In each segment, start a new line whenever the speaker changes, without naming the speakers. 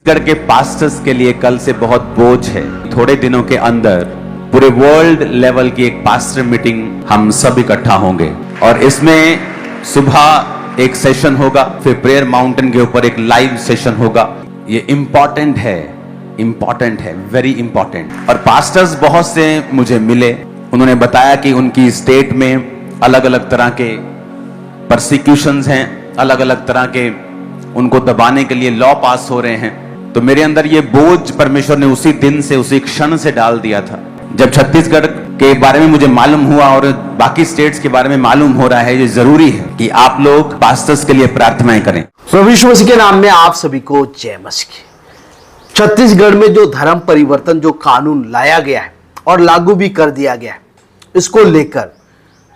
छत्तीसगढ़ के पास्टर्स के लिए कल से बहुत बोझ है। थोड़े दिनों के अंदर पूरे वर्ल्ड लेवल की एक पास्टर मीटिंग हम सब इकट्ठा होंगे और इसमें सुबह एक सेशन होगा, फिर प्रेयर माउंटेन के ऊपर एक लाइव सेशन होगा। ये इंपॉर्टेंट है, वेरी इंपॉर्टेंट। और पास्टर्स बहुत से मुझे मिले, उन्होंने बताया कि उनकी स्टेट में अलग अलग तरह के परसिक्यूशंस हैं, अलग अलग तरह के उनको दबाने के लिए लॉ पास हो रहे हैं। तो मेरे अंदर ये बोझ परमेश्वर ने उसी दिन से, उसी क्षण से डाल दिया था जब छत्तीसगढ़ के बारे में मुझे मालूम हुआ और बाकी स्टेट्स के बारे में मालूम हो रहा है। ये जरूरी है कि आप लोग पास्टर्स के लिए प्रार्थनाएं करें।
प्रभु यीशु मसीह के नाम में आप सभी को जय मसीह। छत्तीसगढ़ में जो धर्म परिवर्तन जो कानून लाया गया है और लागू भी कर दिया गया है, इसको लेकर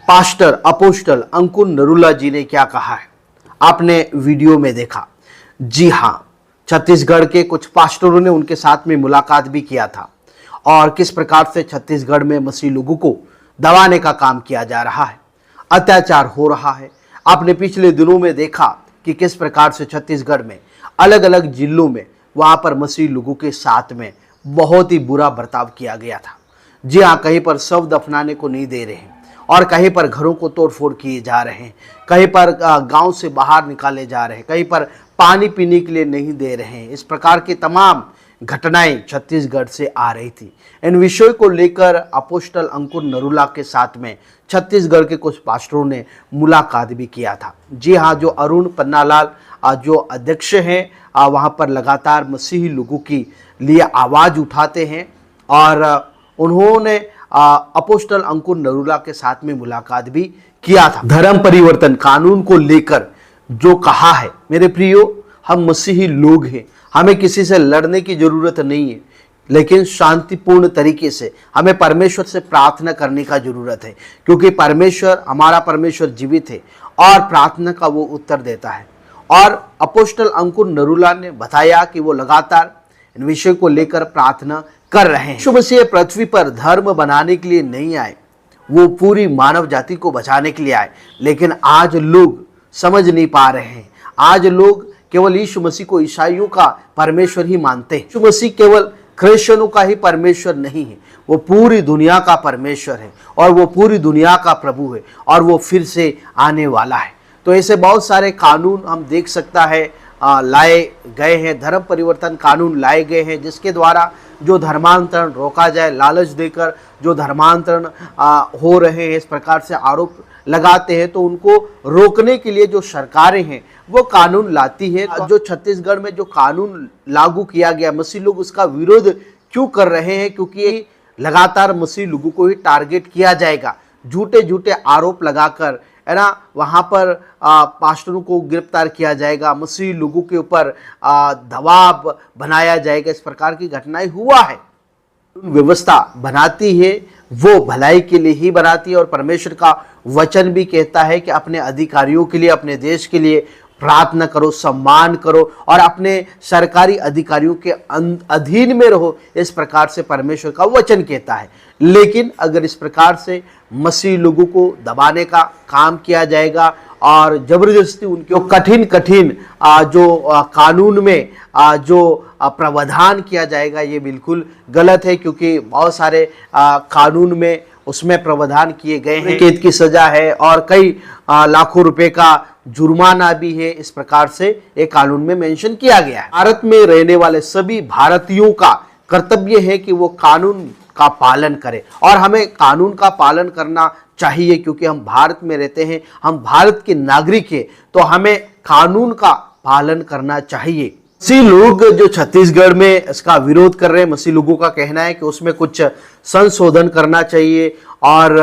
पास्टर अपोस्टल अंकुर नरूला जी ने क्या कहा है, आपने वीडियो में देखा। जी हाँ, छत्तीसगढ़ के कुछ पास्टरों ने उनके साथ में मुलाकात भी किया था और किस प्रकार से छत्तीसगढ़ में मसीह लोगों को दबाने का काम किया जा रहा है, अत्याचार हो रहा है। आपने पिछले दिनों में देखा कि किस प्रकार से छत्तीसगढ़ में अलग अलग जिलों में वहाँ पर मसीह लोगों के साथ में बहुत ही बुरा बर्ताव किया गया था। जी हाँ, कहीं पर शव दफनाने को नहीं दे रहे हैं और कहीं पर घरों को तोड़फोड़ किए जा रहे हैं, कहीं पर गांव से बाहर निकाले जा रहे हैं, कहीं पर पानी पीने के लिए नहीं दे रहे हैं। इस प्रकार की तमाम घटनाएं छत्तीसगढ़ से आ रही थी। इन विषयों को लेकर अपोस्टल अंकुर नरूला के साथ में छत्तीसगढ़ के कुछ पास्टरों ने मुलाकात भी किया था। जी हाँ, जो अरुण पन्नालाल जो अध्यक्ष हैं, वहाँ पर लगातार मसीही लोगों की लिए आवाज़ उठाते हैं और उन्होंने अपोस्टल अंकुर नरूला के साथ में मुलाकात भी किया था। धर्म परिवर्तन कानून को लेकर जो कहा है, मेरे प्रियो, हम मसीही लोग हैं, हमें किसी से लड़ने की जरूरत नहीं है, लेकिन शांतिपूर्ण तरीके से हमें परमेश्वर से प्रार्थना करने का जरूरत है, क्योंकि परमेश्वर, हमारा परमेश्वर जीवित है और प्रार्थना का वो उत्तर देता है। और अपोस्टल अंकुर नरूला ने बताया कि वो लगातार इन विषयों को लेकर प्रार्थना कर रहे हैं। यीशु मसीह पृथ्वी पर धर्म बनाने के लिए नहीं आए, वो पूरी मानव जाति को बचाने के लिए आए। लेकिन आज लोग समझ नहीं पा रहे हैं। आज लोग केवल यीशु मसीह को ईसाइयों का परमेश्वर ही मानते हैं। यीशु मसीह केवल क्रिश्चियनों का ही परमेश्वर नहीं है, वो पूरी दुनिया का परमेश्वर है और वो पूरी दुनिया का प्रभु है और वो फिर से आने वाला है। तो ऐसे बहुत सारे कानून हम देख सकता है लाए गए हैं, धर्म परिवर्तन कानून लाए गए हैं, जिसके द्वारा जो धर्मांतरण रोका जाए, लालच देकर जो धर्मांतरण हो रहे हैं, इस प्रकार से आरोप लगाते हैं, तो उनको रोकने के लिए जो सरकारें हैं वो कानून लाती है। जो छत्तीसगढ़ में जो कानून लागू किया गया, मसीह लोग उसका विरोध क्यों कर रहे हैं? क्योंकि लगातार मसीह लोगों को ही टारगेट किया जाएगा, झूठे झूठे आरोप लगाकर, है ना, वहाँ पर पास्टरों को गिरफ्तार किया जाएगा, मसीह लोगों के ऊपर दबाव बनाया जाएगा। इस प्रकार की घटनाएं हुआ है। व्यवस्था बनाती है वो भलाई के लिए ही बनाती है और परमेश्वर का वचन भी कहता है कि अपने अधिकारियों के लिए, अपने देश के लिए प्रार्थना करो, सम्मान करो और अपने सरकारी अधिकारियों के अधीन में रहो। इस प्रकार से परमेश्वर का वचन कहता है। लेकिन अगर इस प्रकार से मसीह लोगों को दबाने का काम किया जाएगा और जबरदस्ती उनके कठिन जो कानून में जो प्रावधान किया जाएगा, ये बिल्कुल गलत है। क्योंकि बहुत सारे कानून में उसमें प्रावधान किए गए हैं, कैद की सजा है और कई लाखों रुपए का जुर्माना भी है। इस प्रकार से एक कानून में मेंशन किया गया है। भारत में रहने वाले सभी भारतीयों का कर्तव्य है कि वो कानून का पालन करें और हमें कानून का पालन करना चाहिए, क्योंकि हम भारत में रहते हैं, हम भारत के नागरिक हैं, तो हमें कानून का पालन करना चाहिए। मसीह लोग जो छत्तीसगढ़ में इसका विरोध कर रहे हैं, मसीह लोगों का कहना है कि उसमें कुछ संशोधन करना चाहिए और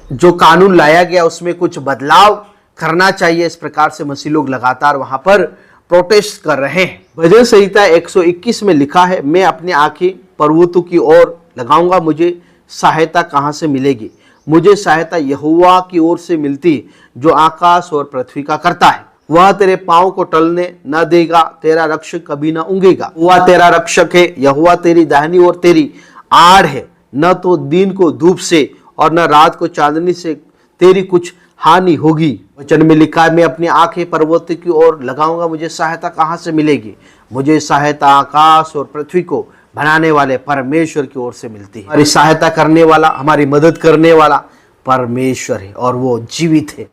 जो कानून लाया गया उसमें कुछ बदलाव करना चाहिए। इस प्रकार से मसीह लोग लगातार वहां पर प्रोटेस्ट कर रहे हैं। भजन संहिता 121 में लिखा है, मैं अपनी आंखें पर्वतों की ओर लगाऊंगा, मुझे सहायता कहाँ से मिलेगी? मुझे सहायता यहोवा की ओर से मिलती, जो आकाश और पृथ्वी का करता है। वह तेरे पांव को टलने न देगा, तेरा रक्षक कभी न ऊँगेगा। वह तेरा रक्षक है, यहोवा तेरी दाहिनी ओर तेरी आड़ है। न तो दिन को धूप से और न रात को चांदनी से तेरी कुछ हानि होगी। वचन में लिखा है, मैं अपनी आंखें पर्वत की ओर लगाऊंगा, मुझे सहायता कहाँ से मिलेगी? मुझे सहायता आकाश और पृथ्वी को बनाने वाले परमेश्वर की ओर से मिलती है। हमारी सहायता करने वाला, हमारी मदद करने वाला परमेश्वर है और वो जीवित है।